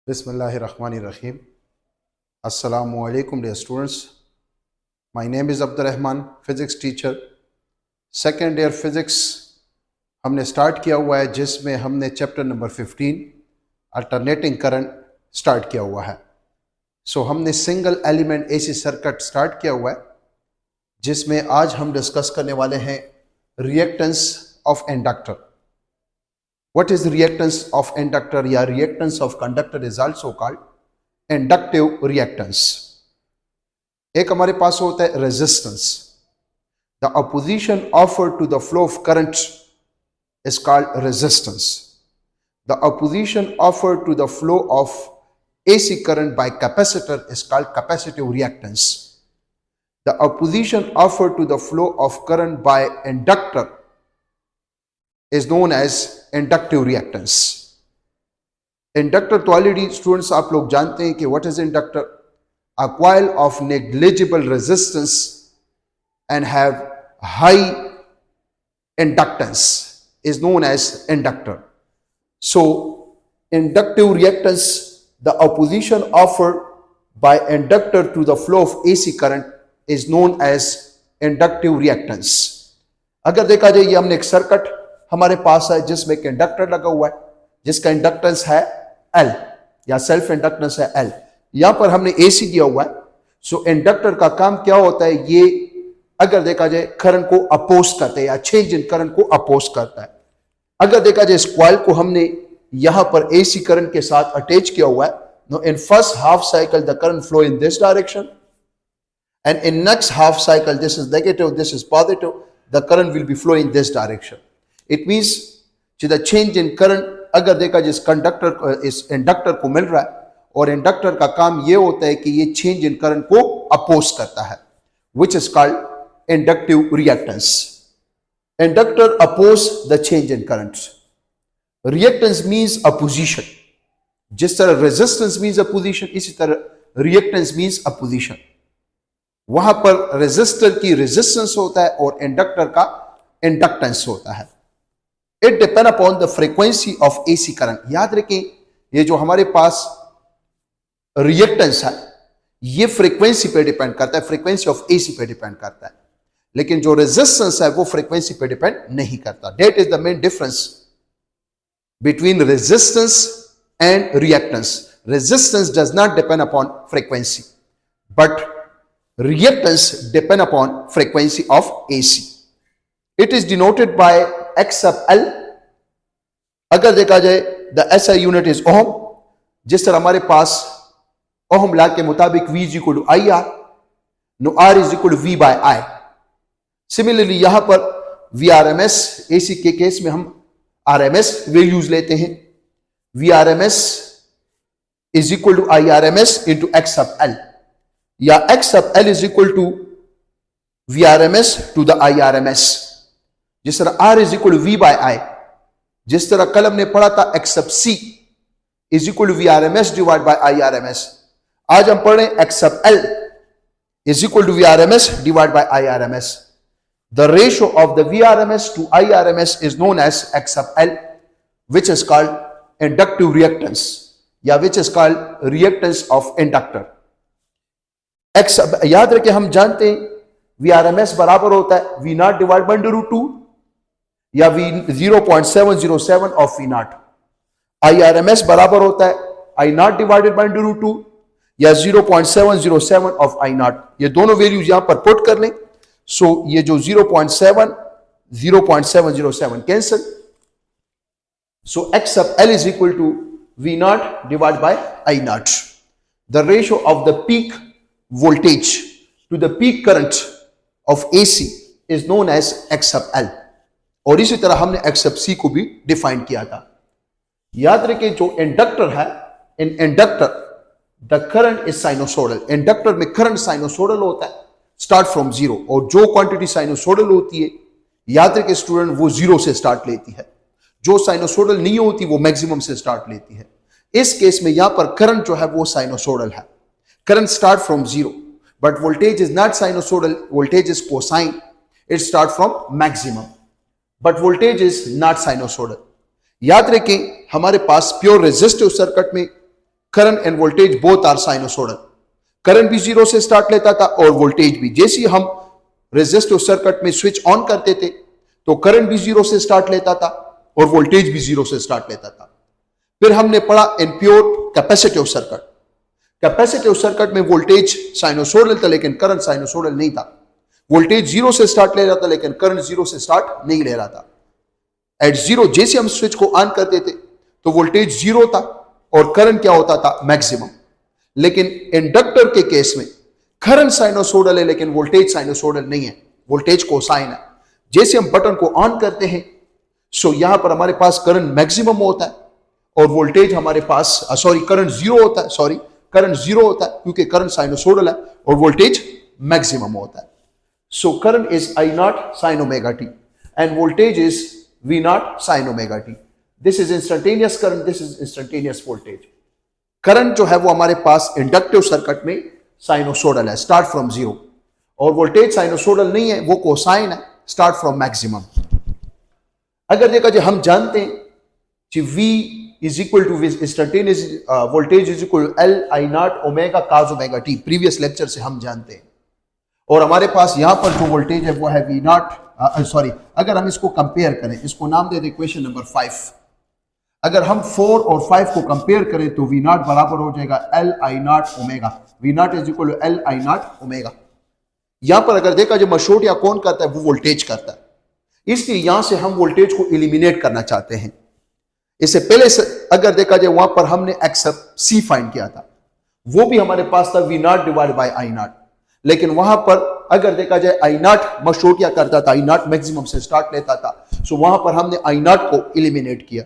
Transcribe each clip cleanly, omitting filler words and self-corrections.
Bismillahirrahmanirrahim. Assalamu alaikum dear students. My name is Abdul Rahman, physics teacher. Second year physics हमने start किया हुआ है, जिसमें हमने chapter number 15 alternating current start किया हुआ है। हमने single element AC circuit start किया हुआ है, जिसमें आज हम डिस्कस करने वाले हैं reactance of inductor. What is reactance of inductor या reactance of conductor is also called inductive reactance। एक हमारे पास होता है resistance। The opposition offered to the flow of current is called resistance। The opposition offered to the flow of AC current by capacitor is called capacitive reactance। The opposition offered to the flow of current by inductor is known as inductive reactance। Inductor तो already students आप लोग जानते हैं कि what is inductor, a coil of negligible resistance and have high inductance is known as inductor. So inductive reactance, the opposition offered by inductor to the flow of AC current is known as inductive reactance. अगर देखा जाए, ये हमने एक circuit हमारे पास है जिसमें एक इंडक्टर लगा हुआ है, जिसका इंडक्टेंस है L या सेल्फ इंडक्टेंस है L। यहां पर हमने AC दिया हुआ है। सो इंडक्टर का काम क्या होता है, ये अगर देखा जाए करंट को अपोज करते हैं या चेंज इन करंट को अपोज करता है। अगर देखा जाए, इस कॉइल को हमने यहां पर AC करंट के साथ अटैच किया हुआ है। No in first half cycle the current flow in this direction and in next half cycle this is negative, this is positive, the current will be flow in this direction. It means the change in current अगर देखा जिस conductor इस inductor को मिल रहा है, और inductor का काम यह होता है कि ये चेंज इन करंट को अपोज करता है, which is called inductive reactance. Inductor oppose the change in current. Reactance means opposition. जिस तरह रेजिस्टेंस मीन्स अपोजिशन, इसी तरह रिएक्टेंस मीन्स अपोजिशन। वहां पर रेजिस्टर की रेजिस्टेंस होता है और इंडक्टर का इंडक्टेंस होता है। It depend upon the frequency of AC current. याद रखें, ये जो हमारे पास रिएक्टेंस है, ये फ्रीक्वेंसी पे डिपेंड करता है, फ्रीक्वेंसी ऑफ एसी पे डिपेंड करता है। लेकिन जो रेजिस्टेंस है वो फ्रीक्वेंसी पे डिपेंड नहीं करता। That is the main difference between resistance and reactance. Resistance does not depend upon frequency, but reactance depend upon frequency of AC. It is denoted by X sub L। अगर देखा जाए, the SI unit is ohm. जिस तरह हमारे पास ohm law के मुताबिक V is equal to IR, no R is equal to V by I। Similarly यहां पर VRMS, AC के केस में हम RMS वैल्यूज लेते हैं। VRMS is equal to IRMS into X sub L, या X sub L is equal to VRMS to the IRMS। जिस तरह R is equal to V by I, जिस तरह कल हमने पढ़ा था X sub C is equal to VRMS divide by IRMS। आज हम पढ़ रहे हैं X sub L is equal to VRMS divide by IRMS। The ratio of the VRMS to IRMS is known as X sub L, which is called inductive reactance या which is called reactance of inductor. X sub, याद रखें, हम जानते हैं VRMS बराबर होता है V not divide bye √2 या 0.707 ऑफ V नॉट। IRMS बराबर होता है I नॉट डिवाइडेड बाय √2 या 0.707 ऑफ I नॉट। ये दोनों वैल्यूज यहां पर पुट कर लें। सो ये जो 0.707 cancel. So X sub L is equal to V not divide by I not. The ratio of the peak voltage to the peak current of AC is known as X sub L। और इसी तरह हमने X sub C को भी define किया था। याद रखें, जो इंडक्टर है, in inductor the current is sinusoidal. Inductor में करंट साइनोसोडल होता है, स्टार्ट फ्रॉम जीरो। और जो क्वांटिटी साइनोसोडल होती है, याद रखें स्टूडेंट, वो जीरो से स्टार्ट लेती है। जो साइनोसोडल नहीं होती वो मैक्सिमम से स्टार्ट लेती है। इस केस में यहां पर करंट जो है वो साइनोसोडल है। Current start from zero, but voltage is not sinusoidal, voltage is cosine, it start from maximum, but voltage is not sinusoidal। याद रखें, हमारे पास प्योर रेजिस्टिव सर्किट में current and voltage both are sinusoidal. Current भी zero से start लेता था और वोल्टेज भी। जैसे हम रेजिस्टिव सर्किट में स्विच ऑन करते थे तो करंट भी जीरो से स्टार्ट लेता था और वोल्टेज भी जीरो से स्टार्ट लेता था। फिर हमने पढ़ा in pure capacitive circuit. Capacitive circuit में वोल्टेज साइनोसोडल था लेकिन करंट साइनोसोडल नहीं था। वोल्टेज जीरो से स्टार्ट ले रहा था लेकिन करंट जीरो से स्टार्ट नहीं ले रहा था। एट जीरो जैसे हम स्विच को ऑन करते थे तो वोल्टेज जीरो था और करंट क्या होता था, मैक्सिमम। लेकिन इंडक्टर के केस में करंट साइनोसोडल है लेकिन वोल्टेज साइनोसोडल नहीं है, वोल्टेज कोसाइन है। जैसे हम बटन को ऑन करते हैं सो यहां पर हमारे पास करंट मैक्सिमम होता है और वोल्टेज हमारे पास करंट जीरो होता है, करंट जीरो होता है क्योंकि करंट साइनोसोडल है और वोल्टेज मैक्सिमम होता है। So current is I not sine omega T and voltage is V not sine omega T. This is instantaneous current, this is instantaneous voltage. Current जो है वो हमारे पास इंडक्टिव सर्किट में साइनोसोडल है, स्टार्ट फ्रॉम जीरो, और voltage sinusoidal नहीं है, वो कोसाइन है, स्टार्ट फ्रॉम मैक्सिमम। अगर देखा जाए हम जानते हैं कि V is equal to instantaneous voltage is equal to L I not omega cos omega T, previous lecture से हम जानते हैं। और हमारे पास यहां पर जो वोल्टेज है वो है V नॉट अगर हम इसको कंपेयर करें, इसको नाम दे दें इक्वेशन नंबर 5। अगर हम 4 और 5 को कंपेयर करें तो V नॉट बराबर हो जाएगा L I not omega. V not is equal to L I not omega. यहां पर अगर देखा जाए मशोटिया कौन करता है, वो वोल्टेज करता है, इसलिए यहां से हम वोल्टेज को एलिमिनेट करना चाहते हैं। इससे पहले से अगर देखा जाए वहां पर हमने एक्सेप्ट सी फाइंड किया था, वो भी हमारे पास था V not divide by I not, लेकिन वहां पर अगर देखा जाए I नॉट मशोटिया करता था, I नॉट मैक्सिमम से स्टार्ट लेता था, सो वहां पर हमने I नॉट को एलिमिनेट किया।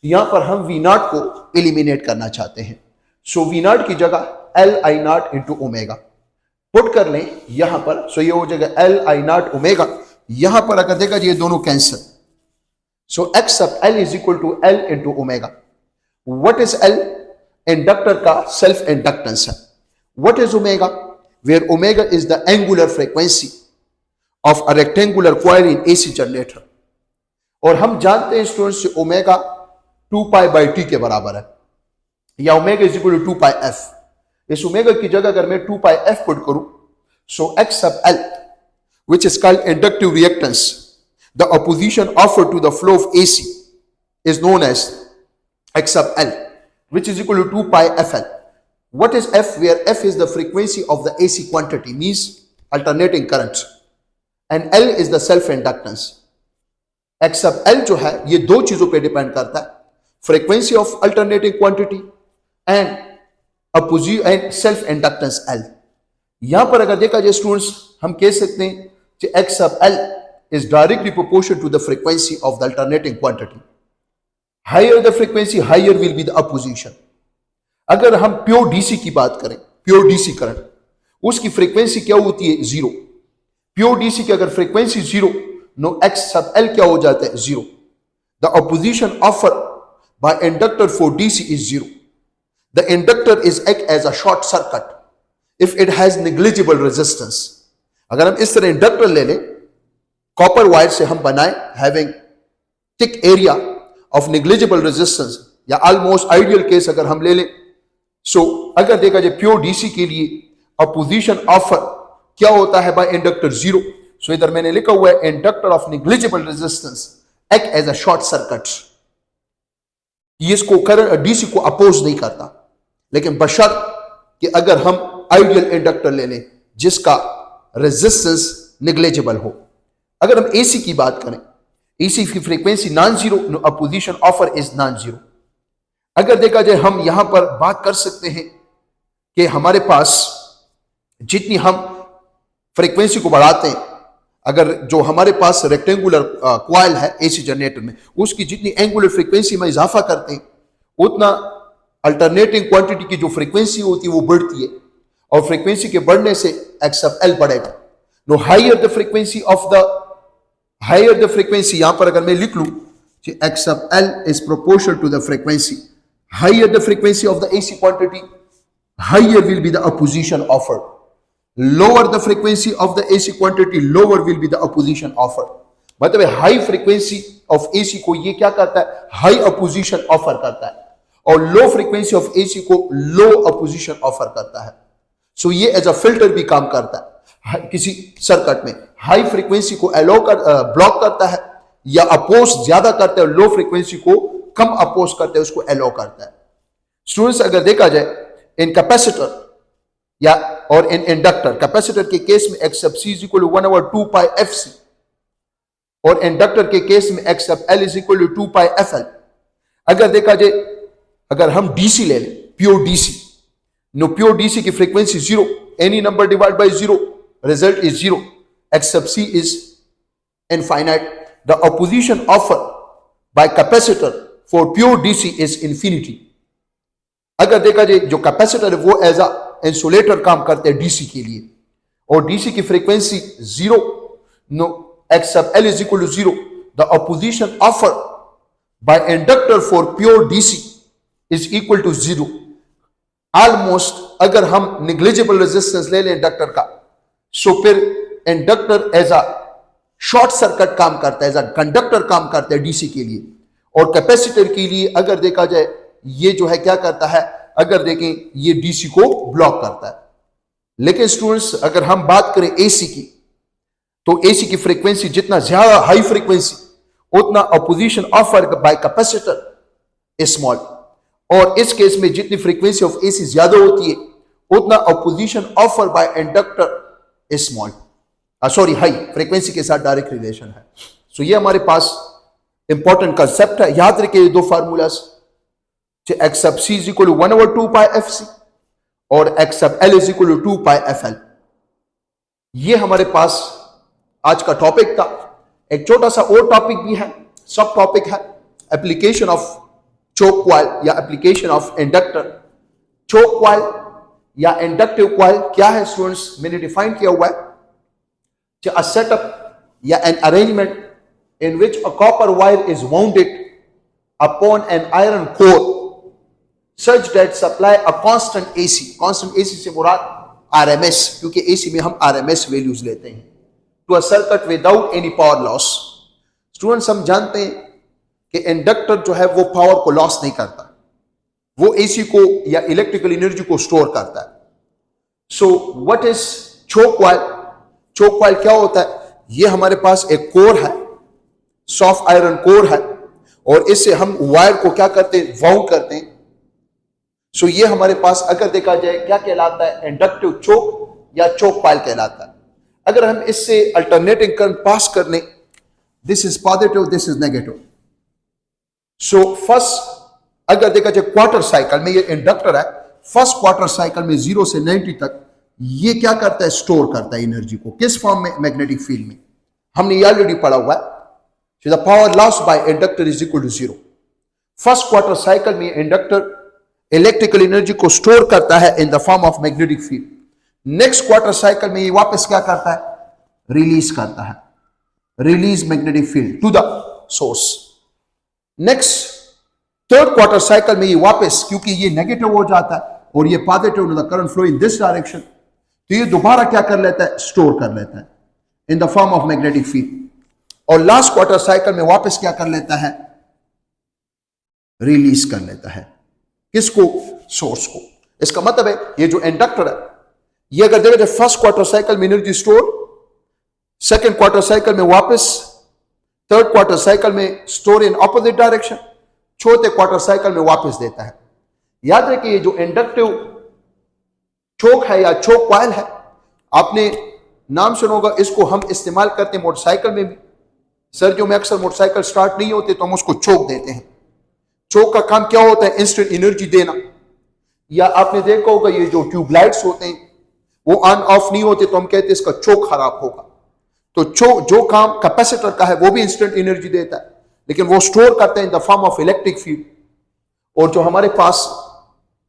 यहां पर हम V नॉट को एलिमिनेट करना चाहते हैं, सो V नॉट की जगह L I not into omega put कर लें यहां पर, सो ये हो जाएगा L I नॉट ओमेगा। यहां पर अगर देखा जाए दोनों cancel, so X sub L is equal to L into omega. What is L? Inductor का सेल्फ इंडक्टेंस है। What is omega? Where omega is the angular frequency of a rectangular coil in AC generator. और हम जानते हैं students से omega 2 pi by T के बराबर है, या omega is equal to 2 pi F. इस ओमेगा की जगह अगर मैं 2 पाई एफ पुट करूं, so X sub L which is called inductive reactance, the opposition offered to the flow of AC is known as X sub L, which is equal to 2 pi FL. What is F? Where F is the frequency of the AC quantity, means alternating current, and L is the self inductance. X sub L जो है ये दो चीजों पे depend करता है, frequency of alternating quantity and self inductance L। यहां पर अगर देखा जाए स्टूडेंट्स, हम कह सकते हैं कि X sub L is directly proportional to the frequency of the alternating quantity. Higher the frequency, higher will be the opposition. अगर हम प्योर डीसी की बात करें, प्योर डीसी करंट, उसकी फ्रीक्वेंसी क्या होती है? जीरो। प्योर डीसी की अगर frequency zero, no X sub L क्या हो जाता है? Zero. The opposition offered by inductor for DC is zero. The inductor is act as a short circuit if it has negligible resistance. अगर हम इस तरह इंडक्टर ले लें, कॉपर वायर से हम बनाए, having thick area of negligible resistance, या ऑलमोस्ट आइडियल केस अगर हम ले लें, सो अगर देखा जाए प्योर डीसी के लिए अपोजिशन ऑफर क्या होता है बाय इंडक्टर? जीरो। सो इधर मैंने लिखा हुआ है inductor of negligible resistance act as a short circuit. ये इसको करंट डीसी को अपोज नहीं करता, लेकिन बशर्त कि अगर हम आइडियल इंडक्टर ले लें जिसका रेजिस्टेंस नेग्लिजिबल हो। अगर हम एसी की बात करें, एसी की frequency non zero, opposition offer is non zero. अगर देखा जाए हम यहां पर बात कर सकते हैं कि हमारे पास जितनी हम फ्रीक्वेंसी को बढ़ाते हैं, अगर जो हमारे पास रेक्टेंगुलर कॉइल है एसी जनरेटर में, उसकी जितनी एंगुलर फ्रीक्वेंसी में इजाफा करते हैं, उतना अल्टरनेटिंग क्वांटिटी की जो फ्रीक्वेंसी होती है वो बढ़ती है, और फ्रीक्वेंसी के बढ़ने से एक्स सब एल बढ़ेगा। नो हाइयर द फ्रीक्वेंसी यहां पर अगर मैं लिख लूं कि X sub L is proportional to the frequency, higher the frequency of the AC quantity, higher will be the opposition offered. Lower the frequency of the AC quantity, lower will be the opposition offered. मतलब high frequency of AC को ये क्या करता है? High opposition offer करता है। और low frequency of AC को लो अपोजिशन ऑफर करता है। सो ये एज अ फिल्टर भी काम करता है। किसी सर्किट में हाई फ्रीक्वेंसी को ब्लॉक करता है या अपोज ज्यादा करता है, लो फ्रीक्वेंसी को कम अपोज करता है, उसको अलो करता है। स्टूडेंट्स, अगर देखा जाए इन कैपेसिटर या और इन इंडक्टर, कैपेसिटर के केस में X sub C is equal to 1/2 pi F C और इंडक्टर के केस में X sub L is equal to 2 pi F L. अगर देखा जाए, अगर हम डीसी ले लें, pure DC, no pure DC की frequency 0, any number divide by 0, result is 0, X sub C is infinite. The opposition offer by capacitor for pure DC is infinity. अगर देखा जाए जो कैपेसिटर है वो एज अ इंसुलेटर काम करते हैं डीसी के लिए, और डीसी की frequency 0, no X sub L is equal to 0। The opposition offer by inductor for pure DC is equal to 0। Almost अगर हम निग्लिजिबल रेजिस्टेंस ले लें इंडक्टर का, सो फिर inductor as a short circuit काम करता है, एज अ कंडक्टर काम करता है डीसी के लिए, और कैपेसिटर के लिए अगर देखा जाए ये जो है क्या करता है, अगर देखें ये डीसी को ब्लॉक करता है। लेकिन स्टूडेंट्स, अगर हम बात करें एसी की, तो एसी की फ्रीक्वेंसी जितना ज्यादा हाई फ्रीक्वेंसी, उतना opposition offer by capacitor small, और इस केस में जितनी फ्रीक्वेंसी ऑफ एसी ज्यादा होती है उतना opposition offer by inductor small, sorry high frequency के साथ डायरेक्ट रिलेशन है। सो ये हमारे पास इंपॉर्टेंट कंसेप्ट है। याद रखिए ये दो formulas, X sub C is equal to 1/2 pi F C और X sub L is equal to 2 pi F L. ये हमारे पास आज का टॉपिक था। एक छोटा सा और टॉपिक भी है, सब टॉपिक है एप्लीकेशन ऑफ चोक कॉइल या application of inductor. Choke coil या इंडक्टिव कॉइल क्या है स्टूडेंट्स, मैंने डिफाइन किया हुआ है, a setup या an arrangement in which a copper wire is wounded upon an iron core such that supply a constant AC। constant AC से मुराद RMS, क्योंकि AC में हम RMS वैल्यूज लेते हैं, to a circuit without any power loss। Students, हम जानते हैं कि इंडक्टर जो है वो पावर को लॉस नहीं करता, वो AC को या इलेक्ट्रिकल एनर्जी को स्टोर करता है। So what is choke coil? Choke coil क्या होता है? ये हमारे पास एक कोर है, सॉफ्ट आयरन कोर है, और इससे हम वायर को क्या करते हैं, वाउंड करते हैं। सो ये हमारे पास अगर देखा जाए क्या कहलाता है, इंडक्टिव चोक या चोक कॉइल कहलाता है। अगर हम इससे अल्टरनेटिंग करंट पास कर लें, this is positive, this is negative. So first अगर देखा जाए क्वार्टर साइकिल में, ये इंडक्टर है, फर्स्ट क्वार्टर साइकिल में 0 से 90 तक ये क्या करता है, स्टोर करता है एनर्जी को। किस फॉर्म में? मैग्नेटिक फील्ड में। हमने ये ऑलरेडी पढ़ा हुआ है, the power loss by inductor is equal to 0। First quarter cycle में इंडक्टर इलेक्ट्रिकल एनर्जी को स्टोर करता है in the form of magnetic field. Next quarter cycle में ये वापस क्या करता है, रिलीज करता है, release magnetic field to the source. Next third quarter cycle में ये वापस, क्योंकि ये नेगेटिव हो जाता है और ये positive, the current flow in this direction, तो ये दोबारा क्या कर लेता है, स्टोर कर लेता है in the form of magnetic field. और लास्ट क्वार्टर साइकिल में वापस क्या कर लेता है, रिलीज कर लेता है। किसको? सोर्स को। इसका मतलब है ये जो इंडक्टर है, ये अगर देखा जाए फर्स्ट क्वार्टर साइकिल में energy store, second quarter cycle में वापस, थर्ड क्वार्टर साइकिल में स्टोर इन ऑपोजिट डायरेक्शन, चौथे क्वार्टर साइकिल में वापस देता है। याद रखिए ये जो इंडक्टिव चोक है या चोक कॉइल है, आपने नाम सुना होगा, इसको हम इस्तेमाल करते हैं मोटरसाइकिल में भी। सर्दियों में अक्सर मोटरसाइकिल स्टार्ट नहीं होते तो हम उसको चोक देते हैं। चोक का काम क्या होता है, इंस्टेंट एनर्जी देना। या आपने देखा होगा ये जो ट्यूबलाइट्स होते हैं वो ऑन ऑफ नहीं होते तो हम कहते हैं इसका चोक खराब होगा। तो जो काम कैपेसिटर का है वो भी इंस्टेंट एनर्जी देता है, लेकिन वो स्टोर करते हैं इन the form of electric field. और जो हमारे पास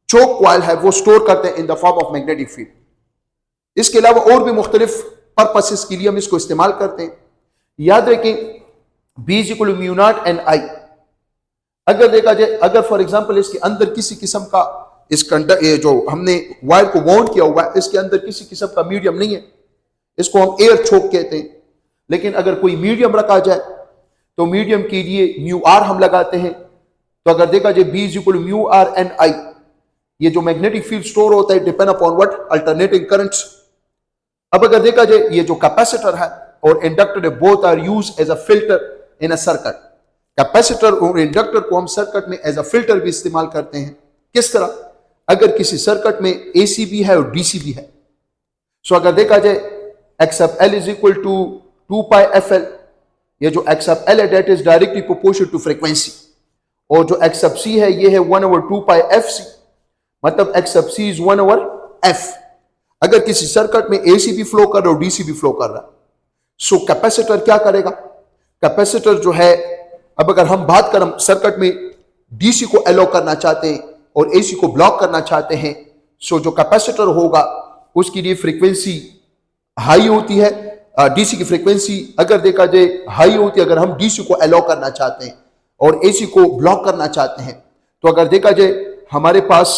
चोक कॉइल है वो स्टोर करते हैं इन the form of magnetic field. इसके अलावा और भी मुख्तलिफ पर्पसेस के लिए हम इसको इस्तेमाल करते हैं। याद रखें B = μ0 Ni। अगर देखा जाए, अगर फॉर एग्जांपल इसके अंदर किसी किस्म का इस जो हमने वायर को वाउंड किया हुआ है, इसके अंदर किसी किस्म का मीडियम नहीं है, इसको हम एयर चोक कहते हैं। लेकिन अगर कोई मीडियम रखा जाए तो मीडियम के लिए μr हम लगाते हैं, तो अगर देखा जाए B is equal mu R N I, ये जो मैग्नेटिक फील्ड स्टोर होता है depend upon what, alternating currents. अब अगर देखा जाए ये जो कैपेसिटर है और इंडक्टर है, both are use as a filter in a circuit. Capacitor और इंडक्टर को हम सर्किट में एज अ फिल्टर भी इस्तेमाल करते हैं। किस तरह? अगर किसी सर्किट में एसी भी है और डीसी भी है, सो अगर देखा जाए X of L is equal to 2 pi F L, ये जो एक्स ऑफ एल है that is directly proportional to frequency, और जो एक्स ऑफ सी है ये है 1/2 पाई एफ सी, मतलब x of C is 1/f। अगर किसी सर्किट में एसी भी फ्लो कर रहा है और डीसी भी फ्लो कर रहा है, सो कैपेसिटर क्या करेगा? कैपेसिटर जो है, अब अगर हम बात करें सर्किट में डीसी को अलो करना चाहते हैं और एसी को ब्लॉक करना चाहते हैं, सो जो कैपेसिटर होगा उसकी लिए फ्रीक्वेंसी हाई होती है, डीसी की फ्रीक्वेंसी अगर देखा जाए हाई होती है अगर हम डीसी को अलो करना चाहते हैं और एसी को ब्लॉक करना चाहते हैं। तो अगर देखा जाए हमारे पास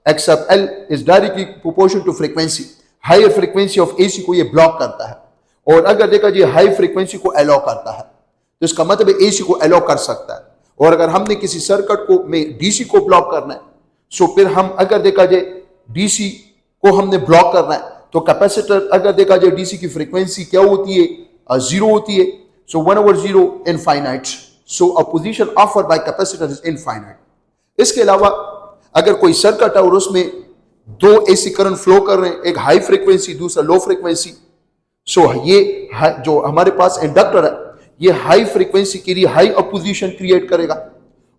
X of L is directly proportional to frequency, high frequency of AC को ये ब्लॉक करता है, और अगर देखा जाए हाई फ्रीक्वेंसी को अलो करता है, तो इसका मतलब एसी को अलो कर सकता है। और अगर हमने किसी सर्किट को में डीसी को ब्लॉक करना है, सो फिर हम अगर देखा जाए डीसी को हमने ब्लॉक करना है, तो कैपेसिटर अगर देखा जाए डीसी की फ्रीक्वेंसी क्या होती है? 0 होती है, सो 1/0 infinite, so a position offered by capacitor is infinite. इसके अलावा अगर कोई सर्किट है और उसमें 2 एसी करंट फ्लो कर रहे हैं, एक हाई फ्रीक्वेंसी दूसरा लो फ्रीक्वेंसी, सो ये जो हमारे पास इंडक्टर है ये हाई फ्रीक्वेंसी के लिए हाई अपोजिशन क्रिएट करेगा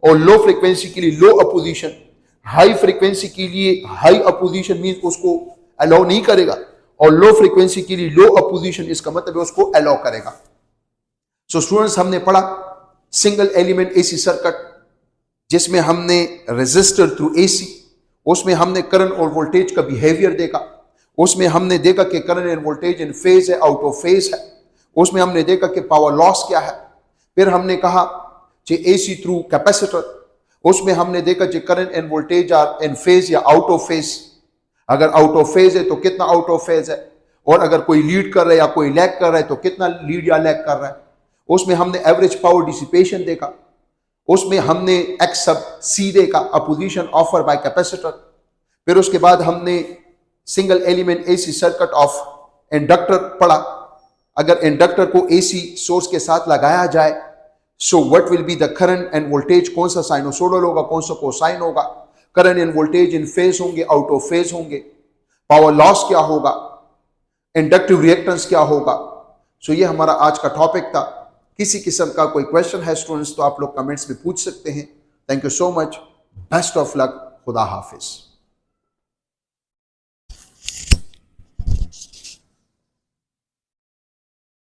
और लो फ्रीक्वेंसी के लिए लो अपोजिशन। हाई फ्रीक्वेंसी के लिए हाई अपोजिशन मींस उसको अलाउ नहीं करेगा, और लो फ्रीक्वेंसी के लिए लो अपोजिशन इसका मतलब है उसको अलाउ करेगा। सो स्टूडेंट्स, हमने पढ़ा सिंगल एलिमेंट एसी सर्किट, जिसमें हमने रेजिस्टर थ्रू एसी, उसमें हमने करंट और वोल्टेज का बिहेवियर देखा, उसमें हमने देखा कि current and voltage in phase है, आउट ऑफ फेज है, उसमें हमने देखा कि पावर लॉस क्या है। फिर हमने कहा कि एसी थ्रू कैपेसिटर, उसमें हमने देखा कि current and voltage are in phase या आउट ऑफ फेज। अगर आउट ऑफ फेज है तो कितना आउट ऑफ फेज है, और अगर कोई लीड कर रहा है या कोई लैग कर रहा है तो कितना लीड या लैग कर रहा है। उसमें हमने एवरेज पावर डिसिपेशन देखा, उसमें हमने एक्स सब सी देखा, अपोजिशन ऑफर बाय कैपेसिटर। फिर उसके बाद हमने single element AC circuit of inductor पढ़ा। अगर इंडक्टर को एसी सोर्स के साथ लगाया जाए, so what will be the current and voltage, कौन सा साइनोसोडल होगा कौन सा कोसाइन होगा, current and voltage in phase होंगे आउट ऑफ फेज होंगे, पावर लॉस क्या होगा, इंडक्टिव रिएक्टेंस क्या होगा। सो ये हमारा आज का टॉपिक था। किसी किस्म का कोई क्वेश्चन है स्टूडेंट्स तो आप लोग कमेंट्स में पूछ सकते हैं। Thank you so much, best of luck, खुदा हाफिज।